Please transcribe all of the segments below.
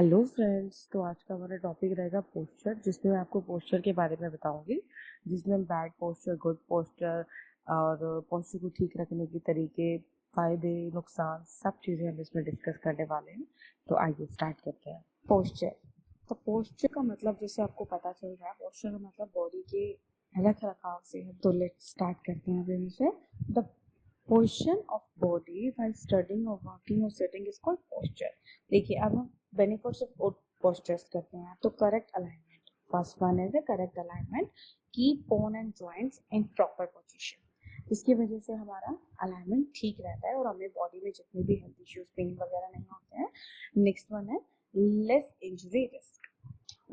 Hello friends, तो आज का हमारा टॉपिक रहेगा पोस्चर, जिसमें मैं आपको पोस्चर के बारे में बताऊंगी, जिसमें बैड पोस्चर, गुड पोस्चर और पोस्चर को ठीक रखने के तरीके, फायदे, नुकसान, सब चीज़ें हम इसमें डिस्कस करने वाले हैं। तो आइए स्टार्ट करते हैं। पोस्चर। तो पोस्चर का मतलब, जैसे आपको पता चल रहा है, पोस्चर का मतलब बॉडी के रख रखाव से है। तो लेट्स स्टार्ट करते हैं अभी से। The position of body while studying और वर्किंग और सिटिंग इज कॉल्ड पोस्चर। देखिए, अब हम बेनिफिट्स ऑफ पोस्चर्स करते हैं। तो correct alignment, first one is the correct alignment, keep bone and joints in proper position. इसकी वजह से हमारा अलाइनमेंट ठीक रहता है और हमें बॉडी में जितने भी हेल्थ इश्यूज, पेन वगैरह नहीं होते हैं। नेक्स्ट वन है less injury risk,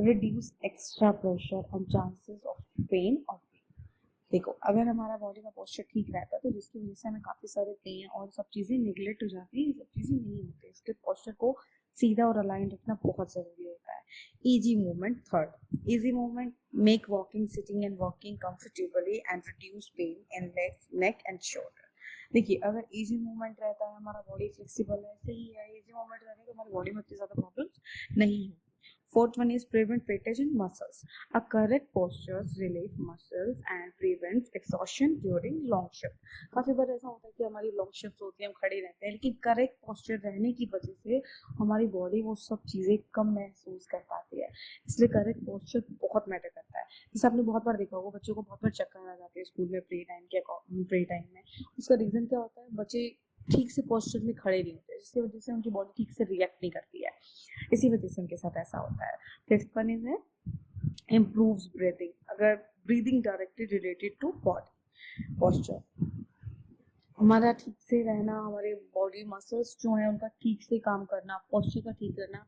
reduce extra pressure and chances of pain और। देखो, अगर हमारा बॉडी का पोस्चर ठीक रहता है तो जिसकी वजह से हमें काफी सारे पेन और सब चीजें निगलेक्ट हो जाती है, ये सब चीजें नहीं होती। इसके पोस्चर को सीधा और अलाइन रखना बहुत जरूरी होता है। Easy movement, third, easy movement make walking, sitting and walking comfortably and reduce pain in legs, neck and shoulder. देखिए, अगर इजी मूवमेंट रहता है, हमारा बॉडी फ्लेक्सिबल है, सही है, इजी मूवमेंट रहने तो हमारी बॉडी में इतनी ज्यादा प्रॉब्लम्स नहीं होती। Fourth one is prevent weightage in muscles. A correct postures relieve muscles and prevents exhaustion during long shift. काफी बार ऐसा होता है कि हमारी लॉन्ग शिफ्ट होती है, हम खड़े रहते हैं, लेकिन करेक्ट पोस्चर रहने की वजह से हमारी बॉडी वो सब चीजें कम महसूस कर पाती है। इसलिए करेक्ट पोस्चर बहुत मैटर करता है। जैसे आपने बहुत बार देखा होगा, बच्चों को बहुत बार चक्कर आ जाते हैं स्कूल में प्रे टाइम में। उसका रीजन क्या होता है? बच्चे ठीक से पोस्चर में खड़े नहीं होते, जिसकी वजह से उनकी बॉडी ठीक से रिएक्ट नहीं करती है। इसी वजह से उनके साथ ऐसा होता है। फिफ्थ वन इज है इम्प्रूव्स ब्रीदिंग। अगर breathing directly related to body posture, हमारा ठीक से रहना, हमारे बॉडी मसल्स जो है उनका ठीक से काम करना, पोस्चर का ठीक करना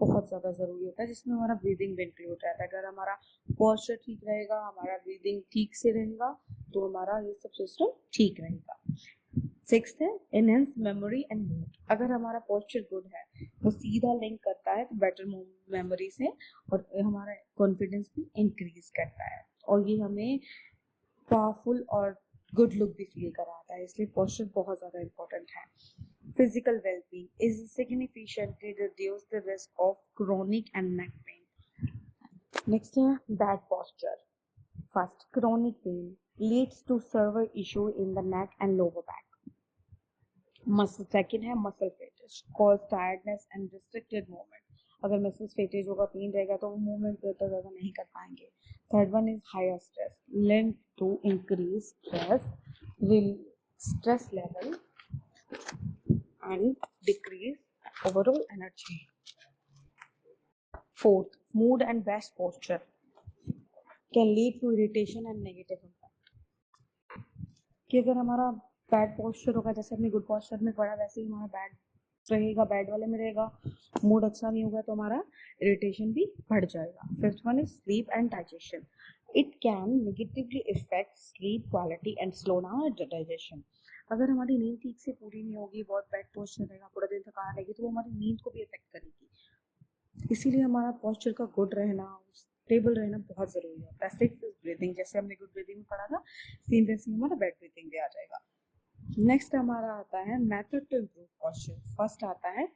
बहुत ज्यादा जरूरी होता है, जिसमें हमारा ब्रीदिंग भी इंक्लूड रहता है। अगर हमारा पोस्चर ठीक रहेगा, हमारा ब्रीदिंग ठीक से रहेगा, तो हमारा ये सब सिस्टम ठीक रहेगा। सिक्स्थ है एनहेंस मेमोरी एंड मूड। अगर हमारा पोस्चर गुड है, वो सीधा लिंक करता है बेटर मेमोरी से, और हमारा कॉन्फिडेंस भी इंक्रीज करता है, और ये हमें पावरफुल और गुड लुक भी फील कराता है। इसलिए पोस्चर बहुत ज्यादा इंपॉर्टेंट है। Physical wellbeing is significantly reduce the risk of chronic and neck pain. Next है bad posture. First, chronic pain leads to severe issue in the neck and lower back. Muscle, second है muscle fatigue, cause tiredness and restricted movement. अगर muscle fatigue होगा, pain रहेगा, तो वो movement तो ज्यादा नहीं कर पाएंगे। Third one is higher stress, link to increase stress, will stress level and decrease overall energy. Fourth, mood and best posture can lead to irritation and negative impact. कि अगर हमारा बैड पोस्चर होगा, जैसे अपने गुड पोस्चर में पड़ा, वैसे ही हमारा बैड रहेगा, बैड वाले में रहेगा, मूड अच्छा नहीं होगा, तो हमारा इरिटेशन भी बढ़ जाएगा। Fifth one is sleep and digestion, it can negatively effect sleep quality and slow down digestion. अगर हमारी नींद ठीक से पूरी नहीं होगी, बहुत बैड पोस्चर रहेगा, पूरा दिन थकान रहेगी, तो वो हमारी नींद को भी इफेक्ट करेगी। इसीलिए हमारा पोस्चर का गुड रहना, स्टेबल रहना बहुत जरूरी होता है। सिक्स इज ब्रीदिंग, जैसे हमने गुड ब्रीदिंग में पढ़ा था, सेम वैसे हमारा बेड ब्रीदिंग भी आ जाएगा। नेक्स्ट हमारा आता है method to improve posture. First आता है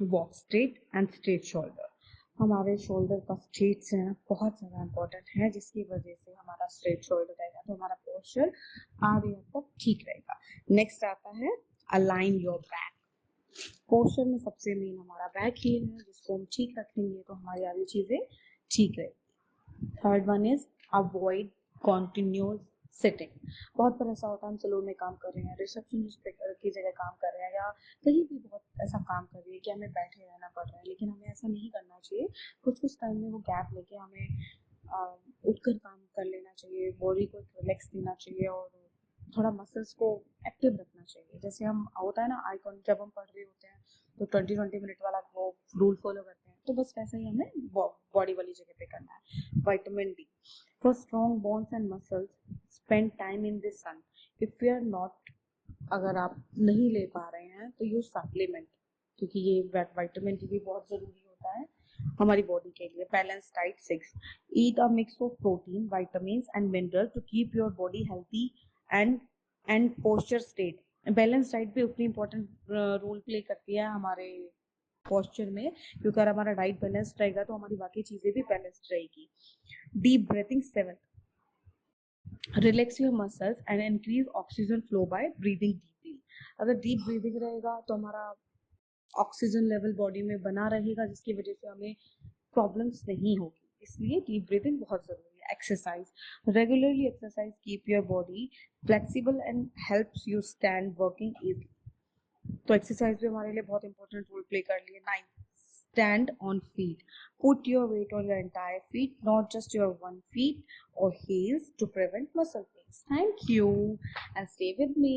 walk straight and straight shoulder. हमारे शोल्डर का स्ट्रेट से बहुत ज्यादा इंपॉर्टेंट है, जिसकी वजह से हमारा स्ट्रेट शोल्डर रहेगा तो हमारा पोस्चर आगे तक ठीक रहेगा। नेक्स्ट आता है अलाइन योर बैक। पोस्चर में सबसे मेन हमारा बैक ही है, जिसको हम ठीक रखेंगे तो हमारी आगे चीजें ठीक रहेगी। Third one is avoid continuous sitting. बहुत बार ऐसा होता है, हम सलून में काम कर रहे हैं, रिसेप्शनिस्ट की जगह काम कर रहे हैं, या कहीं भी बहुत ऐसा काम कर रही है कि हमें बैठे रहना पड़ रहा है, लेकिन हमें ऐसा नहीं करना चाहिए। कुछ कुछ टाइम में वो गैप लेके हमें उठकर काम कर लेना चाहिए, बॉडी को रिलैक्स देना चाहिए, और थोड़ा मसल्स को एक्टिव रखना चाहिए। जैसे हम होता है ना, आइकॉन जब हम पढ़ रहे होते हैं तो 20-20 मिनट वाला वो रूल फॉलो करते हैं, तो बस वैसा ही हमें बॉडी वाली जगह पे करना है। Vitamin D for strong bones and muscles, spend time in the sun. If you are not, अगर आप नहीं ले पा रहे हैं तो यूज सप्लीमेंट, क्योंकि ये विटामिन डी भी बहुत जरूरी होता है हमारी बॉडी के लिए। Balance diet. Six, eat a mix of protein, vitamin and mineral to keep your body healthy and posture state. Balance diet भी उतनी इंपॉर्टेंट रोल प्ले करती है हमारे पोस्चर में, क्योंकि अगर हमारा डाइट बैलेंस्ड रहेगा तो हमारी बाकी चीजें भी बैलेंस्ड रहेगी। Deep breathing 7, relax your muscles and increase oxygen flow bye breathing deeply. अगर डीप ब्रीदिंग रहेगा तो हमारा ऑक्सीजन लेवल बॉडी में बना रहेगा, जिसकी वजह से हमें प्रॉब्लम्स नहीं होगी, इसलिए डीप ब्रीदिंग बहुत जरूरी है। Exercise, regularly exercise keep your body flexible and helps you stand working easily. तो एक्सरसाइज भी हमारे लिए बहुत इंपॉर्टेंट रोल प्ले कर लिए। 9, stand on feet, put your weight on your entire feet, not just your one feet or heels, to prevent muscle pains. Thank you and stay with me.